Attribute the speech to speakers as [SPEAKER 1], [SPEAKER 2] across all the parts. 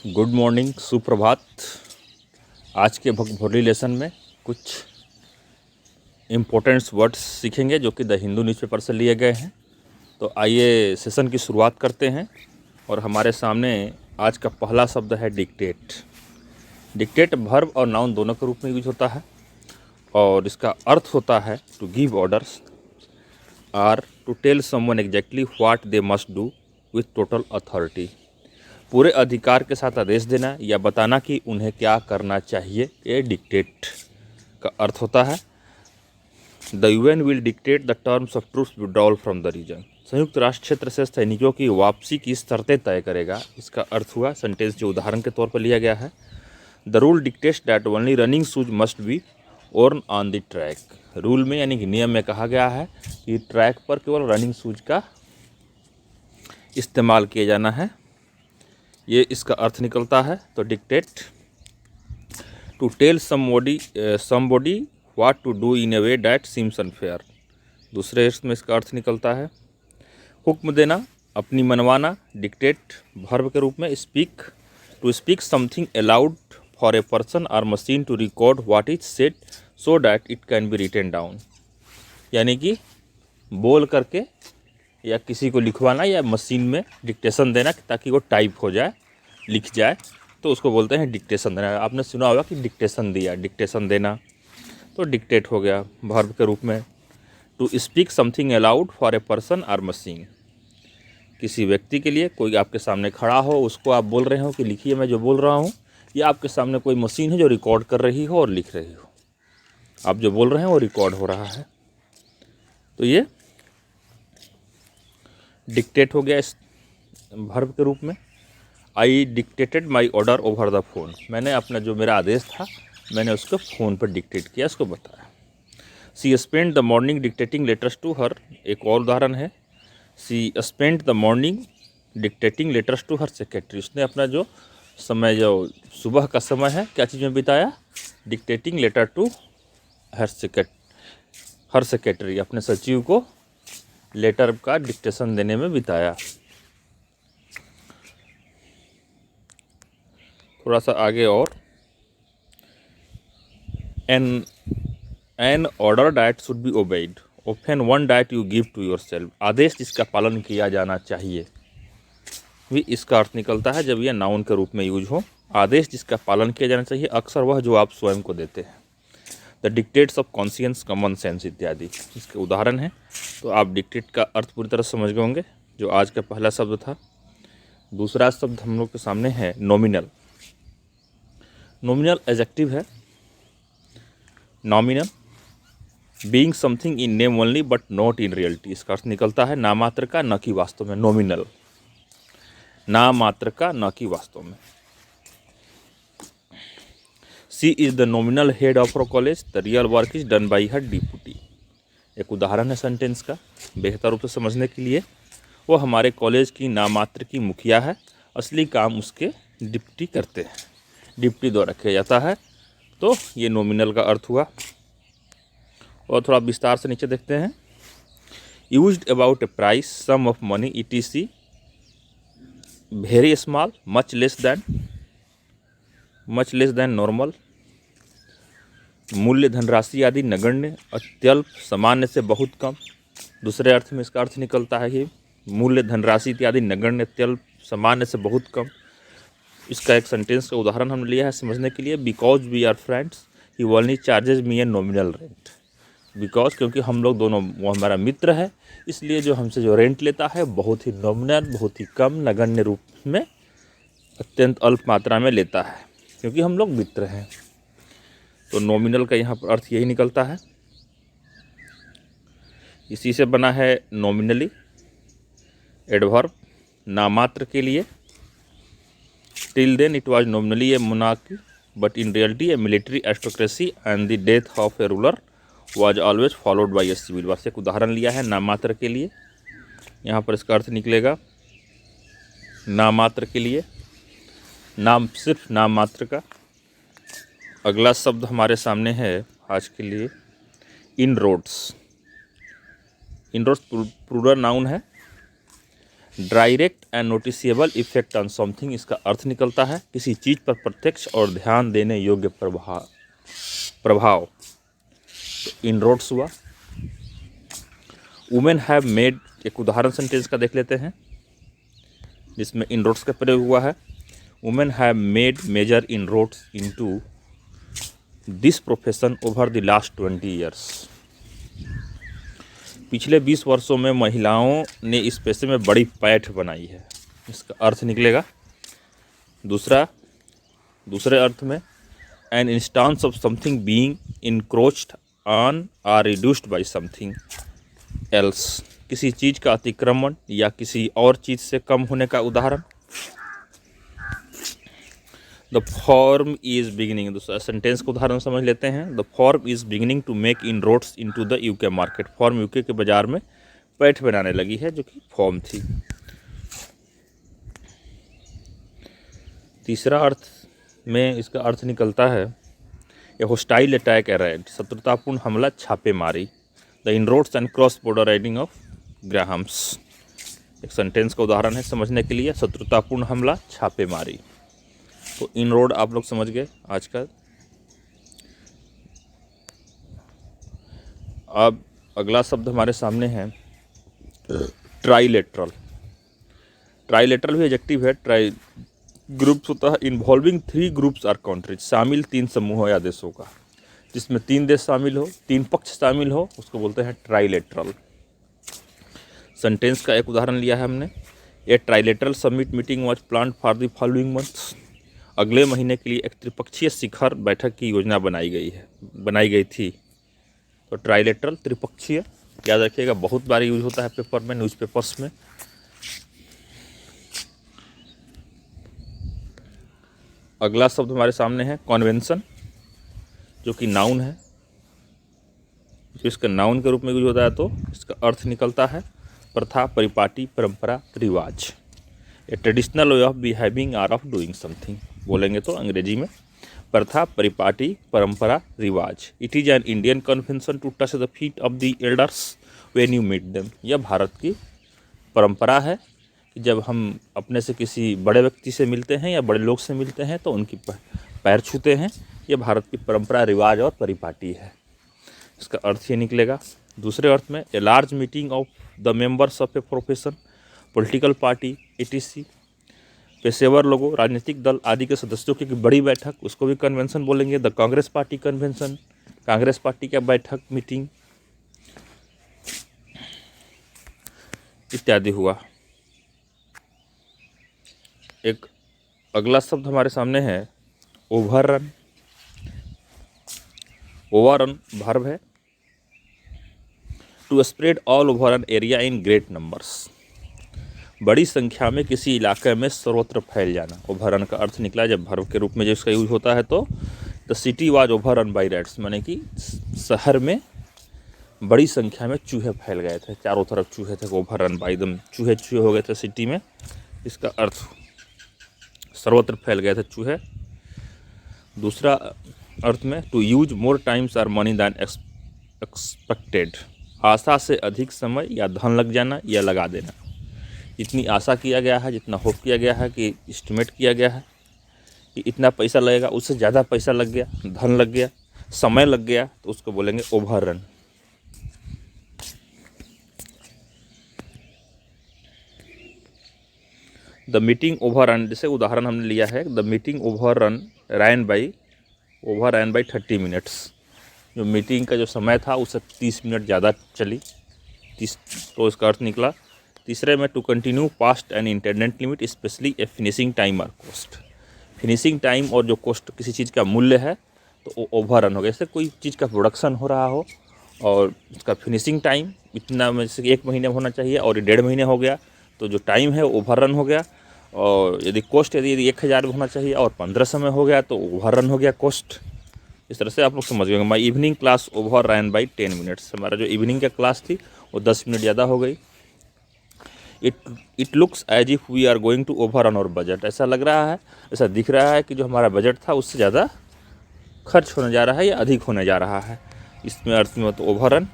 [SPEAKER 1] Good morning, सुप्रभात। आज के भोली लेसन में कुछ इम्पोर्टेंट्स वर्ड्स सीखेंगे जो कि द हिंदू न्यूज़पेपर से लिए गए हैं। तो आइए सेशन की शुरुआत करते हैं। और हमारे सामने आज का पहला शब्द है डिक्टेट। डिक्टेट वर्ब और नाउन दोनों के रूप में यूज होता है और इसका अर्थ होता है to give orders or to tell someone exactly what they must do with total authority. पूरे अधिकार के साथ आदेश देना या बताना कि उन्हें क्या करना चाहिए, ये डिक्टेट का अर्थ होता है। The UN will dictate the terms of troops withdrawal from the region. संयुक्त राष्ट्र क्षेत्र से सैनिकों की वापसी की शर्तें तय करेगा। इसका अर्थ हुआ सेंटेंस जो उदाहरण के तौर पर लिया गया है। The rule dictates that only running shoes must be worn on the track. Rule में यानी कि नियम में कहा गया है कि ट्रैक पर केवल रनिंग शूज का इस्तेमाल किया जाना है। ये इसका अर्थ निकलता है। तो dictate to tell somebody what to do in a way that seems unfair. दूसरे अर्थ में इसका अर्थ निकलता है हुक्म देना, अपनी मनवाना। डिक्टेट वर्ब के रूप में speak, to speak something aloud for a person और machine to record what is said so that it can be written down. यानी कि बोल करके या किसी को लिखवाना या मशीन में डिक्टेशन देना ताकि वो टाइप हो जाए, लिख जाए, तो उसको बोलते हैं डिक्टेशन देना। आपने सुना होगा कि डिक्टेशन दिया, डिक्टेशन देना, तो डिक्टेट हो गया वर्ब के रूप में। To speak something aloud for a person और मशीन, किसी व्यक्ति के लिए, कोई आपके सामने खड़ा हो, उसको आप बोल रहे हो कि लिखिए मैं जो बोल रहा हूँ, या आपके सामने कोई मशीन है जो रिकॉर्ड कर रही हो और लिख रही हो, आप जो बोल रहे हैं वो रिकॉर्ड हो रहा है। तो ये डिक्टेट हो गया इस वर्ब के रूप में। I dictated my order over the phone, मैंने अपना जो मेरा आदेश था मैंने उसको फ़ोन पर डिक्टेट किया, उसको बताया। She spend the morning dictating letters to her, एक और उदाहरण है। She spend the morning dictating letters to her secretary, उसने अपना जो समय, जो सुबह का समय है, क्या चीज़ में बिताया, dictating letter to her secretary, अपने सचिव को लेटर का डिक्टेशन देने में बिताया। थोड़ा सा आगे और, an order that should be obeyed, often one that you give to yourself, आदेश जिसका पालन किया जाना चाहिए, भी इसका अर्थ निकलता है जब यह नाउन के रूप में यूज हो। आदेश जिसका पालन किया जाना चाहिए अक्सर वह जो आप स्वयं को देते हैं। The dictates of conscience, common sense इत्यादि इसके उदाहरण हैं। तो आप डिक्टेट का अर्थ पूरी तरह समझ गए होंगे, जो आज का पहला शब्द था। दूसरा शब्द हम लोग के सामने है नॉमिनल। नॉमिनल एडजेक्टिव है। Nominal being something in name only but not in reality, इसका अर्थ निकलता है नामात्र का, न कि वास्तव में। नॉमिनल नामात्र का, न कि वास्तव में। She is the nominal head of our college, the real work is done by her deputy. एक उदाहरण है सेंटेंस का बेहतर रूप से समझने के लिए। वो हमारे कॉलेज की नामात्र की मुखिया है, असली काम उसके डिप्टी करते हैं, डिप्टी द्वारा किया जाता है। तो ये नॉमिनल का अर्थ हुआ। और थोड़ा विस्तार से नीचे देखते हैं। Used about a price, some of money, ETC, very small, much less than normal, मूल्य, धनराशि आदि, नगण्य, अत्यल्प, सामान्य से बहुत कम। दूसरे अर्थ में इसका अर्थ निकलता है कि मूल्य, धनराशि इत्यादि, नगण्य, अत्यल्प, सामान्य से बहुत कम। इसका एक सेंटेंस का उदाहरण हमने लिया है समझने के लिए। Because we are friends he only charges me a nominal rent. Because क्योंकि हम लोग दोनों, वो हमारा मित्र है, इसलिए जो हमसे जो रेंट लेता है बहुत ही नॉमिनल, बहुत ही कम, नगण्य रूप में, अत्यंत अल्प मात्रा में लेता है, क्योंकि हम लोग मित्र हैं। तो नॉमिनल का यहाँ पर अर्थ यही निकलता है। इसी से बना है नॉमिनली एडवर्ब, नामात्र के लिए। Till then it was nominally a monarchy but in reality a military aristocracy and the death of a ruler was always followed by a civil war. एक उदाहरण लिया है नामात्र के लिए। यहाँ पर इसका अर्थ निकलेगा नामात्र के लिए, नाम, सिर्फ नामात्र का। अगला शब्द हमारे सामने है आज के लिए इन रोड्स। इन रोड्स प्लूरल नाउन है। Direct and noticeable effect on something, इसका अर्थ निकलता है किसी चीज़ पर प्रत्यक्ष और ध्यान देने योग्य प्रभाव। तो इनरोड्स हुआ। वुमेन हैव मेड, एक उदाहरण सेंटेंस का देख लेते हैं जिसमें इनरोड्स का प्रयोग हुआ है। Women have made major inroads into this profession over the last 20 years. पिछले 20 वर्षों में महिलाओं ने इस पेशे में बड़ी पैठ बनाई है, इसका अर्थ निकलेगा। दूसरे अर्थ में an instance of something being encroached on or reduced by something else, किसी चीज़ का अतिक्रमण या किसी और चीज़ से कम होने का उदाहरण। द फॉर्म इज बिगिनिंग, दूसरा सेंटेंस का उदाहरण समझ लेते हैं। The firm is beginning to make inroads into the UK market, firm UK के बाजार में पैठ बनाने लगी है, जो कि फॉर्म थी। तीसरा अर्थ में इसका अर्थ निकलता है ए होस्टाइल अटैक अराइव्ड, शत्रुतापूर्ण हमला, छापेमारी। The inroads and cross border riding of Graham's, एक सेंटेंस का उदाहरण है समझने के लिए, शत्रुतापूर्ण हमला, छापेमारी। तो इनरोड आप लोग समझ गए आज का। अब अगला शब्द हमारे सामने है ट्राइलेटरल। ट्राइलेटरल भी एडजेक्टिव है। ट्राई ग्रुप्स होता है इन्वॉल्विंग 3 ग्रुप्स आर कंट्रीज, शामिल 3 समूहों या देशों का, जिसमें 3 देश शामिल हो, 3 पक्ष शामिल हो, उसको बोलते हैं ट्राइलेटरल। सेंटेंस का एक उदाहरण लिया है हमने। A trilateral summit meeting was planned for the following months, अगले महीने के लिए एक त्रिपक्षीय शिखर बैठक की योजना बनाई गई थी। तो ट्राइलेटरल त्रिपक्षीय, याद रखिएगा, बहुत बार यूज होता है पेपर में, न्यूज़पेपर्स में। अगला शब्द हमारे सामने है कन्वेंशन, जो कि नाउन है। जो इसका नाउन के रूप में यूज होता है तो इसका अर्थ निकलता है प्रथा, परिपाटी, परंपरा, रिवाज। A traditional way of behaving or of doing something, बोलेंगे तो अंग्रेजी में प्रथा, परिपाटी, परंपरा, रिवाज। It is an Indian convention to touch the feet of the elders when you meet them, यह भारत की परंपरा है कि जब हम अपने से किसी बड़े व्यक्ति से मिलते हैं या बड़े लोग से मिलते हैं तो उनकी पैर छूते हैं। यह भारत की परंपरा, रिवाज और परिपाटी है, इसका अर्थ ये निकलेगा। दूसरे अर्थ में a large meeting of the members of a profession, political party, etc, पेशेवर लोगों, राजनीतिक दल आदि के सदस्यों की बड़ी बैठक, उसको भी कन्वेंशन बोलेंगे। The Congress party convention, Congress party का बैठक, मीटिंग इत्यादि हुआ। एक अगला शब्द हमारे सामने है ओवररन। ओवररन वर्ब है to spread all over an area in great numbers, बड़ी संख्या में किसी इलाके में सर्वत्र फैल जाना। ओवररन का अर्थ निकला जब वर्ब के रूप में जो इसका यूज होता है तो the city was overrun by rats, माने कि शहर में बड़ी संख्या में चूहे फैल गए थे, चारों तरफ चूहे थे, ओवररन बाय, एकदम चूहे हो गए थे सिटी में, इसका अर्थ सर्वत्र फैल गए थे चूहे। दूसरा अर्थ में to use more times or money than expected, आशा से अधिक समय या धन लग जाना या लगा देना। जितनी आशा किया गया है, जितना होप किया गया है, कि एस्टिमेट किया गया है कि इतना पैसा लगेगा, उससे ज़्यादा पैसा लग गया, धन लग गया, समय लग गया, तो उसको बोलेंगे ओवररन। द मीटिंग ओवररन, जैसे उदाहरण हमने लिया है, the meeting overrun ran by 30 minutes, जो मीटिंग का जो समय था उससे 30 मिनट ज़्यादा चली, तो इसका अर्थ निकला। तीसरे में to continue past an intended limit specially a finishing time और कॉस्ट, फिनिशिंग टाइम और जो कॉस्ट किसी चीज़ का मूल्य है तो वो ओवररन हो गया। जैसे कोई चीज़ का प्रोडक्शन हो रहा हो और उसका फिनिशिंग टाइम इतना में से 1 महीने में होना चाहिए और 1.5 महीने हो गया तो जो टाइम है ओवररन हो गया। और यदि कॉस्ट यदि 1000 में होना चाहिए और 1500 में हो गया तो ओवररन हो गया कॉस्ट। इस तरह से आप लोग समझ गए। माई evening class overrun by 10 minutes, हमारा जो इवनिंग का क्लास थी वो 10 मिनट ज़्यादा हो गई। It looks as if we are going to overrun our budget, ऐसा लग रहा है, ऐसा दिख रहा है कि जो हमारा बजट था उससे ज़्यादा खर्च होने जा रहा है या अधिक होने जा रहा है। इसमें अर्थ में तो ओवररन।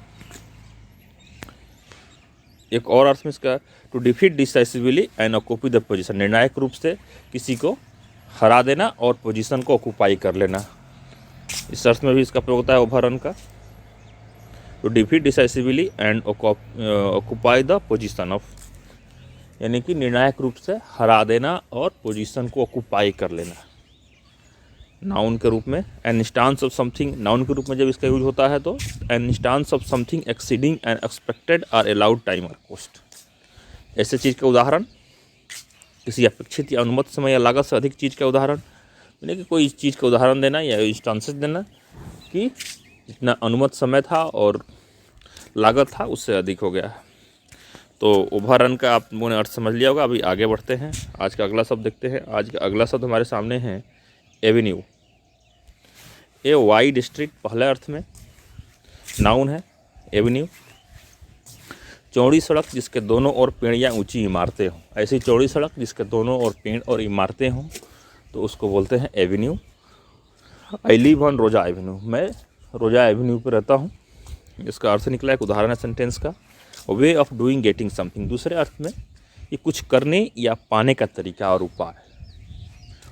[SPEAKER 1] एक और अर्थ में इसका to defeat decisively and occupy the position, निर्णायक रूप से किसी को हरा देना और पोजीशन को ऑक्यूपाई कर लेना। इस अर्थ में भी इसका प्रयोग होता है ओवर रन का, to defeat decisively and occupy the position of, यानी कि निर्णायक रूप से हरा देना और पोजीशन को ऑक्यूपाई कर लेना। नाउन के रूप में an instance of something, noun के रूप में जब इसका यूज होता है तो an instance of something exceeding an expected or allowed time और कॉस्ट, ऐसे चीज़ का उदाहरण, किसी अपेक्षित या अनुमत समय या लागत से अधिक चीज़ का उदाहरण, यानी कि कोई चीज़ का उदाहरण देना या इंस्टांसेस देना कि जितना अनुमत समय था और लागत था उससे अधिक हो गया है। तो ओवर रन का आप लोगों ने अर्थ समझ लिया होगा। अभी आगे बढ़ते हैं, आज का अगला शब्द देखते हैं। आज का अगला शब्द हमारे सामने है एवेन्यू। ए वाइड स्ट्रीट पहले अर्थ में नाउन है। एवेन्यू चौड़ी सड़क जिसके दोनों ओर पेड़ या ऊंची इमारतें हों, ऐसी चौड़ी सड़क जिसके दोनों ओर पेड़ और इमारतें हों तो उसको बोलते हैं एवेन्यू। आई लिव ऑन रोजा एवेन्यू, मैं रोजा एवेन्यू पर रहता हूँ। इसका अर्थ निकला, एक उदाहरण है सेंटेंस का, way of doing getting something. दूसरे अर्थ में ये कुछ करने या पाने का तरीका और उपाय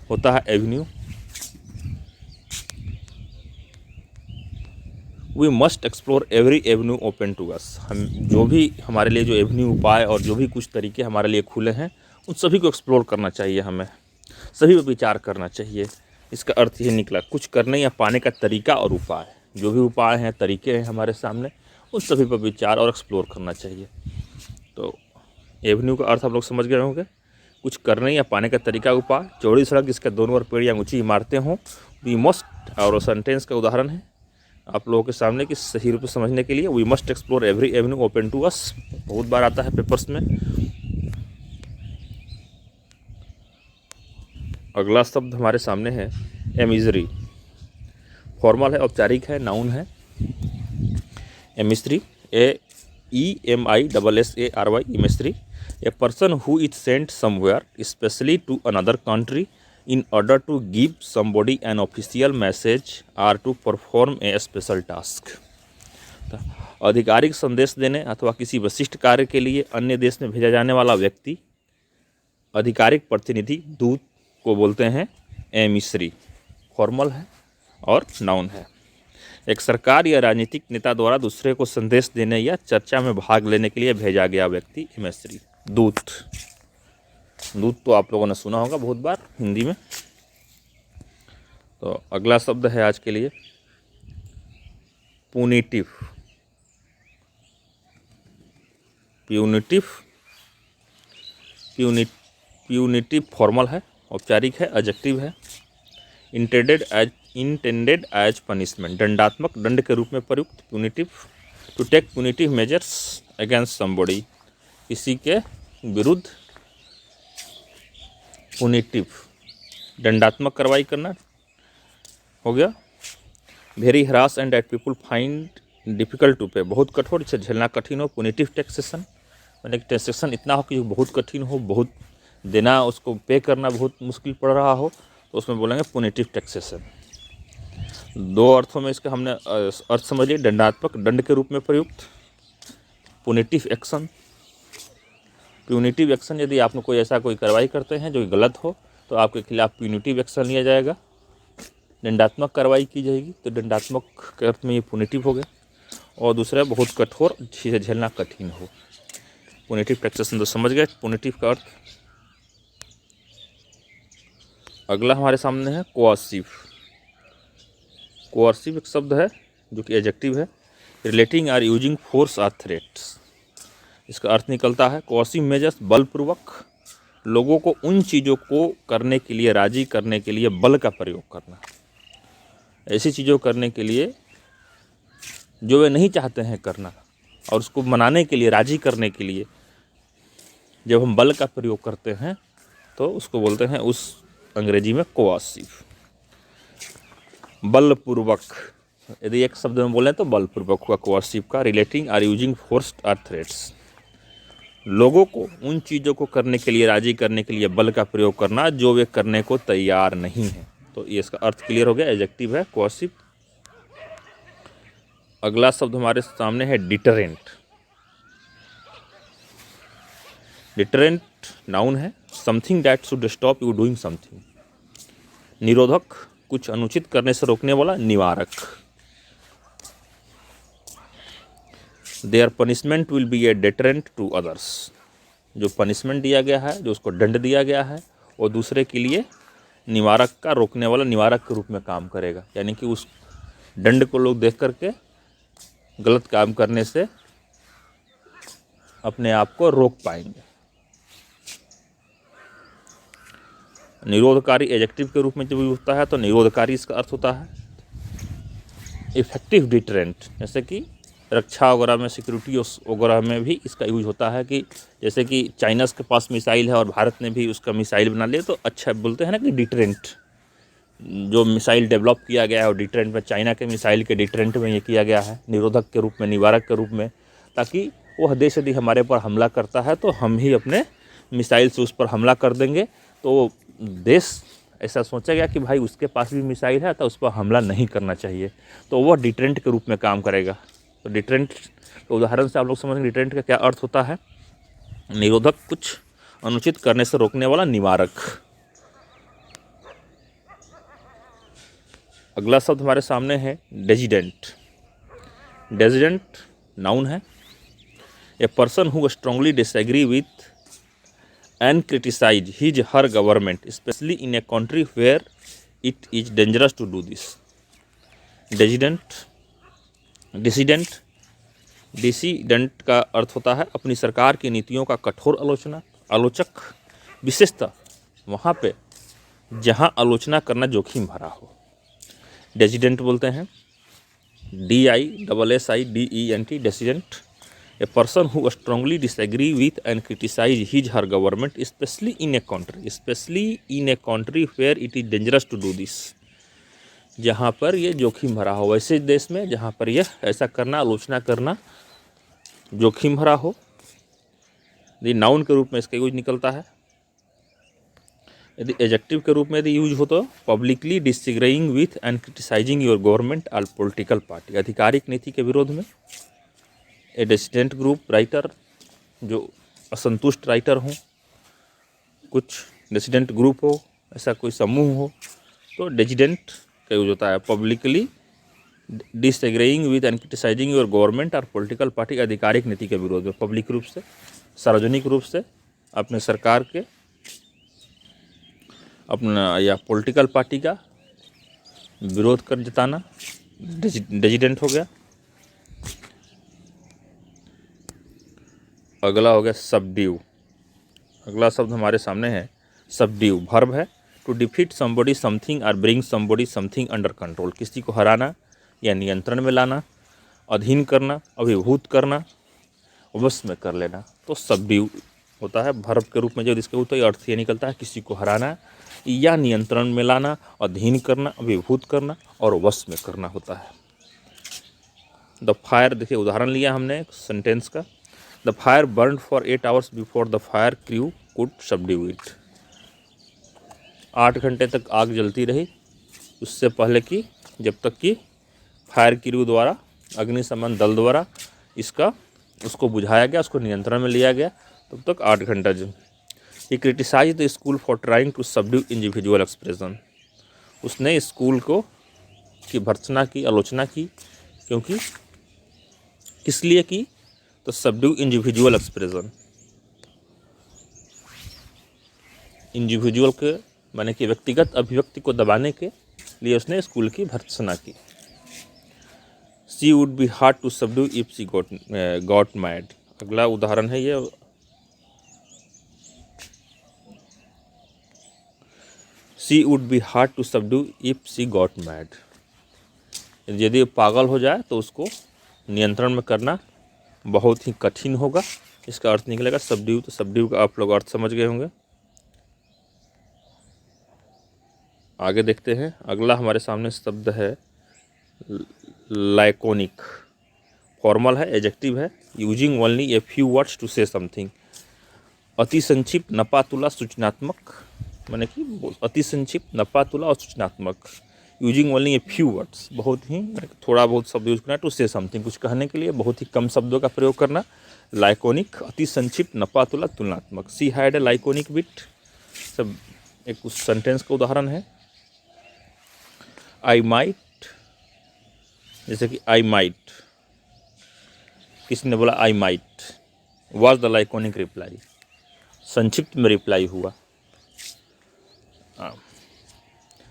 [SPEAKER 1] होता है avenue. We must explore every avenue open to us, हम जो भी हमारे लिए जो एवेन्यू उपाय और जो भी कुछ तरीके हमारे लिए खुले हैं उन सभी को एक्सप्लोर करना चाहिए, हमें सभी पर विचार करना चाहिए। इसका अर्थ ये निकला, कुछ करने या पाने का तरीका और उपाय, जो भी उपाय हैं तरीके हैं हमारे सामने उन सभी पर विचार और एक्सप्लोर करना चाहिए। तो एवेन्यू का अर्थ आप लोग समझ गए होंगे, कुछ करने या पाने का तरीका उपाय, चौड़ी सड़क जिसके दोनों ओर पेड़ या ऊंची इमारतें हों। वी मस्ट और सेंटेंस का उदाहरण है आप लोगों के सामने कि सही रूप से समझने के लिए, we must explore every avenue open to us, बहुत बार आता है पेपर्स में। अगला शब्द हमारे सामने है एमिजरी। फॉर्मल है, औपचारिक है, नाउन है। एमिस्ट्री, EMISSARY, इमेस्ट्री, a person who is sent somewhere specially to another country in order to give somebody an official message or to perform a special task। आधिकारिक संदेश देने अथवा किसी विशिष्ट कार्य के लिए अन्य देश में भेजा जाने वाला व्यक्ति, आधिकारिक प्रतिनिधि, दूत को बोलते हैं एमिसरी। फॉर्मल है और नाउन है। एक सरकार या राजनीतिक नेता द्वारा दूसरे को संदेश देने या चर्चा में भाग लेने के लिए भेजा गया व्यक्ति एमिसरी। दूत, दूत तो आप लोगों ने सुना होगा बहुत बार हिंदी में। तो अगला शब्द है आज के लिए पुनिटिव। प्यूनिटिव, प्यूनिटिव फॉर्मल है, औपचारिक है, एडजेक्टिव है। इंटेंडेड एज पनिशमेंट, दंडात्मक, दंड के रूप में प्रयुक्त। Punitive, to take punitive measures against somebody, किसी के विरुद्ध पुनिटिव दंडात्मक कार्रवाई करना हो गया। Very harsh and that people find difficult to pay, बहुत कठोर, इसे झेलना कठिन हो। पुनिटिव टैक्सेशन, मैंने टैक्सेशन इतना हो कि बहुत कठिन हो, बहुत देना, उसको पे करना बहुत मुश्किल पड़ रहा हो, तो उसमें बोलेंगे पुनिटिव टैक्सेशन। दो अर्थों में इसके हमने अर्थ समझ लिए, दंडात्मक, दंड के रूप में प्रयुक्त। पुनिटिव एक्शन, प्यूनिटिव एक्शन, यदि आपने कोई ऐसा कोई कार्रवाई करते हैं जो गलत हो तो आपके खिलाफ प्यूनिटिव एक्शन लिया जाएगा, दंडात्मक कार्रवाई की जाएगी। तो दंडात्मक के अर्थ में ये पुनिटिव हो गया। और दूसरा बहुत कठोर, जिसे झेलना कठिन हो। पुनिटिव टैक्सेशन तो समझ गए पुनिटिव का अर्थ। अगला हमारे सामने है कोअर्सिव। कोअर्सिव एक शब्द है जो कि एडजेक्टिव है, relating or using force or threats. इसका अर्थ निकलता है कोअर्सिव मेजर्स, बलपूर्वक लोगों को उन चीज़ों को करने के लिए, राजी करने के लिए बल का प्रयोग करना। ऐसी चीज़ों करने के लिए जो वे नहीं चाहते हैं करना, और उसको मनाने के लिए, राजी करने के लिए जब हम बल का प्रयोग करते हैं तो उसको बोलते हैं, उस अंग्रेजी में कोअर्सिव, बलपूर्वक। यदि एक शब्द में बोलें तो बलपूर्वक हुआ कोअर्सिव का। Relating or using force or threats, लोगों को उन चीज़ों को करने के लिए, राजी करने के लिए बल का प्रयोग करना जो वे करने को तैयार नहीं हैं। तो ये इसका अर्थ क्लियर हो गया, एडजेक्टिव है कोअर्सिव। अगला शब्द हमारे सामने है डिटरेंट। डिटरेंट नाउन है, something that should stop you doing something. निरोधक, कुछ अनुचित करने से रोकने वाला, निवारक। Their punishment will be a deterrent to others. जो पनिशमेंट दिया गया है, जो उसको दंड दिया गया है, वो दूसरे के लिए निवारक का, रोकने वाला, निवारक के रूप में काम करेगा। यानी कि उस दंड को लोग देख करके गलत काम करने से अपने आप को रोक पाएंगे। निरोधकारी एडजेक्टिव के रूप में जब यूज होता है तो निरोधकारी इसका अर्थ होता है इफेक्टिव डिटरेंट। जैसे कि रक्षा वगैरह में, सिक्योरिटी वगैरह में भी इसका यूज होता है कि जैसे कि चाइना के पास मिसाइल है और भारत ने भी उसका मिसाइल बना लिया, तो अच्छा बोलते हैं ना कि डिटरेंट, जो मिसाइल डेवलप किया गया है और डिटरेंट में, चाइना के मिसाइल के डिटरेंट में ये किया गया है, निरोधक के रूप में, निवारक के रूप में, ताकि वह देश यदि हमारे पर हमला करता है तो हम ही अपने मिसाइल से उस पर हमला कर देंगे। तो देश ऐसा सोचा गया कि भाई उसके पास भी मिसाइल है तो उस पर हमला नहीं करना चाहिए, तो वह डिटरेंट के रूप में काम करेगा। तो डिटरेंट के उदाहरण से आप लोग समझेंगे डिटरेंट का क्या अर्थ होता है। निरोधक, कुछ अनुचित करने से रोकने वाला, निवारक। अगला शब्द हमारे सामने है डेजिडेंट। डेजिडेंट नाउन है, a person who strongly disagree with and criticize his her government, especially in a country where it is dangerous to do this. डिसीडेंट का अर्थ होता है अपनी सरकार की नीतियों का कठोर आलोचक, विशेषतः वहाँ पे जहाँ आलोचना करना जोखिम भरा हो। डेजिडेंट बोलते हैं, DISSIDENT, डेसिडेंट। A person who strongly disagree with and criticize his her government, especially in a country where it is dangerous to do this. जहाँ पर ये जोखिम भरा हो, वैसे देश में जहाँ पर यह ऐसा करना, आलोचना करना जोखिम भरा हो। यदि नाउन के रूप में इसका यूज निकलता है। यदि एडजेक्टिव के रूप में यदि यूज हो तो publicly disagreeing with and criticising your government और पॉलिटिकल पार्टी, आधिकारिक नीति के विरोध में। ए डिसिडेंट ग्रुप, राइटर, जो असंतुष्ट राइटर हों, कुछ डिसिडेंट ग्रुप हो, ऐसा कोई समूह हो, तो डिसिडेंट का यूज होता है। Publicly disagreeing with and criticising your government और पॉलिटिकल पार्टी, आधिकारिक नीति के विरोध में, पब्लिक रूप से, सार्वजनिक रूप से अपने सरकार के, अपना या पॉलिटिकल पार्टी का विरोध कर जताना डिसिडेंट हो गया। अगला हो गया सबड्यू। अगला शब्द हमारे सामने है सबड्यू। वर्ब है टू डिफीट समबॉडी समथिंग और bring somebody something under control, किसी को हराना या नियंत्रण में लाना, अधीन करना, अभिभूत करना, वश में कर लेना, तो सबड्यू होता है। वर्ब के रूप में जब इसके होता है अर्थ ये निकलता है किसी को हराना या नियंत्रण में लाना, अधीन करना, अभिभूत करना और वश में करना होता है। द फायर, देखिए उदाहरण लिया हमने सेंटेंस का। The fire burn for 8 hours before the fire crew could subdue it. 8 घंटे तक आग जलती रही उससे पहले कि, जब तक कि फायर क्रू द्वारा, अग्निशमन दल द्वारा उसको बुझाया गया, उसको नियंत्रण में लिया गया, तब तक 8 घंटा जो। He criticise the school for trying to subdue individual expression. उसने स्कूल को की भर्त्सना की, आलोचना की, क्योंकि किस लिए की, तो सबड्यू इंडिविजुअल एक्सप्रेशन, इंडिविजुअल के माने कि व्यक्तिगत अभिव्यक्ति को दबाने के लिए उसने स्कूल की भर्त्सना की। She would be hard to subdue if she got mad. अगला उदाहरण है ये, she would be hard to subdue if she got mad. यदि पागल हो जाए तो उसको नियंत्रण में करना बहुत ही कठिन होगा। इसका अर्थ निकलेगा सबड्यू। तो सबड्यू का आप लोग अर्थ समझ गए होंगे। आगे देखते हैं। अगला हमारे सामने शब्द है लाइकोनिक। फॉर्मल है, एडजेक्टिव है, using only a few words to say something. अति संक्षिप्त, नपातुला, सूचनात्मक, माने कि अति संक्षिप्त, नपातुला और सूचनात्मक। Using only a few words, बहुत ही थोड़ा बहुत शब्द यूज करना, टू से समथिंग, कुछ कहने के लिए बहुत ही कम शब्दों का प्रयोग करना। लाइकोनिक, अति संक्षिप्त, नपातुला, तुलनात्मक। सी हैड ए लाइकोनिक विट, सब एक उस सेंटेंस का उदाहरण है। आई माइट, जैसे कि आई माइट, किसी ने बोला I might, was the laconic reply, संक्षिप्त में रिप्लाई हुआ।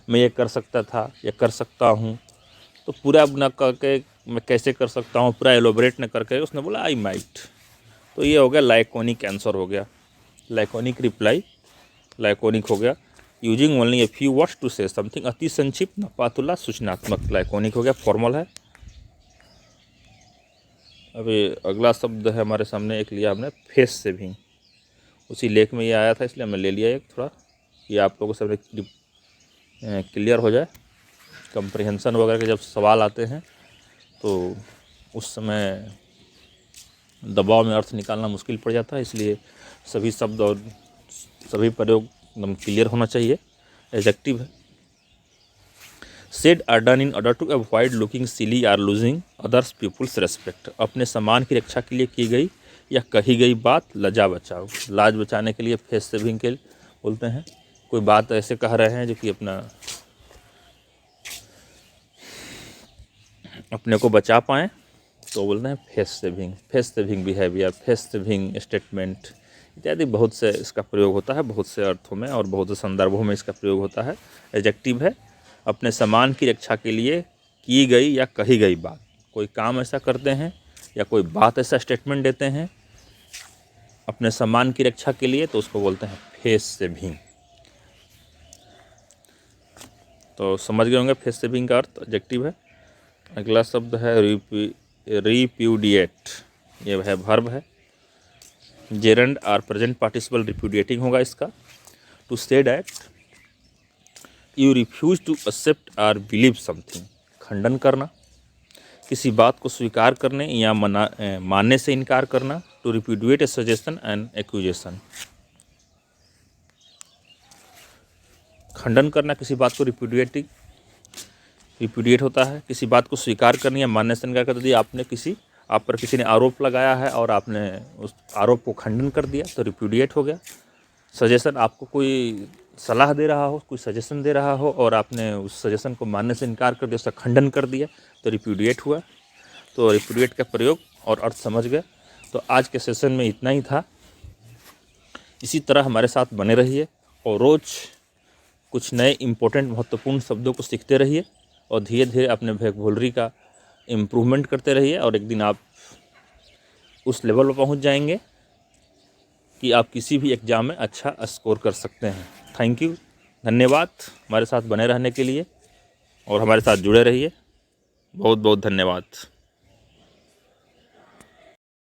[SPEAKER 1] मैं ये कर सकता था, या कर सकता हूँ, तो पूरा न करके मैं कैसे कर सकता हूँ पूरा एलोबरेट न करके उसने बोला आई माइट, तो ये हो गया लाइकोनिक आंसर हो गया, लाइकोनिक रिप्लाई लाइकोनिक हो गया। Using only a few words to say something, अति संक्षिप्त, नपातुला, सूचनात्मक, लाइकोनिक हो गया, फॉर्मल है। अभी अगला शब्द है हमारे सामने, एक लिया हमने फेस से भी, उसी लेख में ये आया था इसलिए हमने ले लिया एक थोड़ा, ये आप लोगों से क्लियर हो जाए। कंप्रिहेंशन वगैरह के जब सवाल आते हैं तो उस समय दबाव में अर्थ निकालना मुश्किल पड़ जाता है, इसलिए सभी शब्द और सभी प्रयोग एकदम क्लियर होना चाहिए। एडजेक्टिव है, said or done in order to avoid looking silly or losing others people's respect, अपने सम्मान की रक्षा के लिए की गई या कही गई बात लजा बचाओ, लाज बचाने के लिए फेस सेविंग के बोलते हैं। कोई बात ऐसे कह रहे हैं जो कि अपने को बचा पाएँ तो बोलते हैं face saving behaviour, face saving statement इत्यादि बहुत से इसका प्रयोग होता है, बहुत से अर्थों में और बहुत से संदर्भों में इसका प्रयोग होता है। एडजेक्टिव है, अपने सम्मान की रक्षा के लिए की गई या कही गई बात, कोई काम ऐसा करते हैं या कोई बात ऐसा स्टेटमेंट देते हैं अपने सम्मान की रक्षा के लिए, तो उसको बोलते हैं फेस सेविंग। तो समझ गए होंगे फेस सेविंग का अर्थ, एडजेक्टिव है। अगला शब्द है रिप्यूडिएट, ये है वर्ब है, gerund or present participle repudiating होगा इसका। To say that you refuse to accept or believe something, खंडन करना, किसी बात को स्वीकार करने या मानने से इनकार करना। To repudiate a suggestion and accusation, खंडन करना किसी बात को रिप्यूडिएट होता है, किसी बात को स्वीकार करने या मानने से इनकार कर दिया, आप पर किसी ने आरोप लगाया है और आपने उस आरोप को खंडन कर दिया तो रिप्यूडिएट हो गया। सजेशन, आपको कोई सलाह दे रहा हो, कोई सजेशन दे रहा हो और आपने उस सजेशन को मानने से इनकार कर दिया, उसका खंडन कर दिया तो रिप्यूडिएट हुआ। तो रिप्यूडिएट का प्रयोग और अर्थ समझ गए। तो आज के सेशन में इतना ही था। इसी तरह हमारे साथ बने रहिए और रोज़ कुछ नए इम्पोर्टेंट महत्वपूर्ण शब्दों को सीखते रहिए और धीरे धीरे अपने वोकैबुलरी का इम्प्रूवमेंट करते रहिए और एक दिन आप उस लेवल पर पहुंच जाएंगे कि आप किसी भी एग्ज़ाम में अच्छा स्कोर कर सकते हैं। थैंक यू, धन्यवाद हमारे साथ बने रहने के लिए और हमारे साथ जुड़े रहिए। बहुत बहुत धन्यवाद।